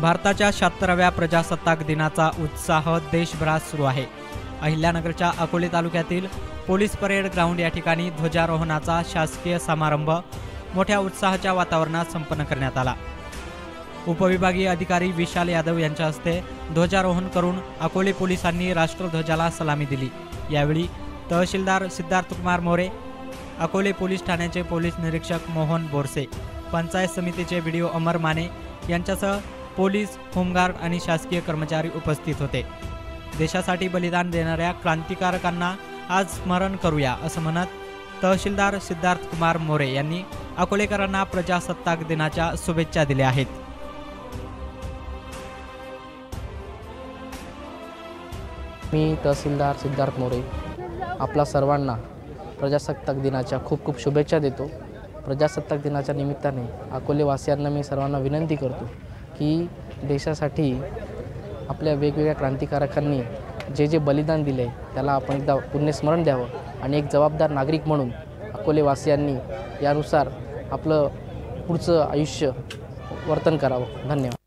भारताच्या 76व्या प्रजासत्ताक दिनाचा उत्साह देशभरात सुरू आहे। अहिल्यानगरच्या अकोले तालुक्यातील पोलीस परेड ग्राउंड या ठिकाणी ध्वजारोहणाचा शासकीय समारंभ मोठ्या उत्साहाच्या वातावरणात संपन्न करण्यात आला। उपविभागीय अधिकारी विशाल यादव यांच्या हस्ते ध्वजारोहण करून अकोले पोलिसांनी राष्ट्रध्वजाला सलामी दिली। यावेळी तहसीलदार सिद्धार्थ कुमार मोरे, अकोले पोलीस ठाण्याचे पोलीस निरीक्षक मोहन बोरसे, पंचायत समितीचे व्हिडिओ अमर माने यांच्यासह पोलीस, होमगार्ड आणि शासकीय कर्मचारी उपस्थित होते। देशासाठी बलिदान देणाऱ्या क्रांतिकारकांना आज स्मरण करूया असं म्हणत तहसीलदार सिद्धार्थ कुमार मोरे यांनी अकोलेकरांना प्रजासत्ताक दिनाच्या शुभेच्छा दिल्या आहेत। मी तहसीलदार सिद्धार्थ मोरे आपला सर्वांना प्रजासत्ताक दिनाच्या खूप खूप शुभेच्छा देतो। प्रजासत्ताक दिनाच्या निमित्ताने अकोलेवासियांना मी सर्वांना विनंती करतो की देशासाठी आपल्या वेगवेगळ्या क्रांतिकारकांनी जे बलिदान दिले त्याला आपण एकदा पुण्यस्मरण द्यावं आणि एक जबाबदार नागरिक म्हणून अकोलेवासियांनी यानुसार आपलं पुढचं आयुष्य वर्तन करावं। धन्यवाद।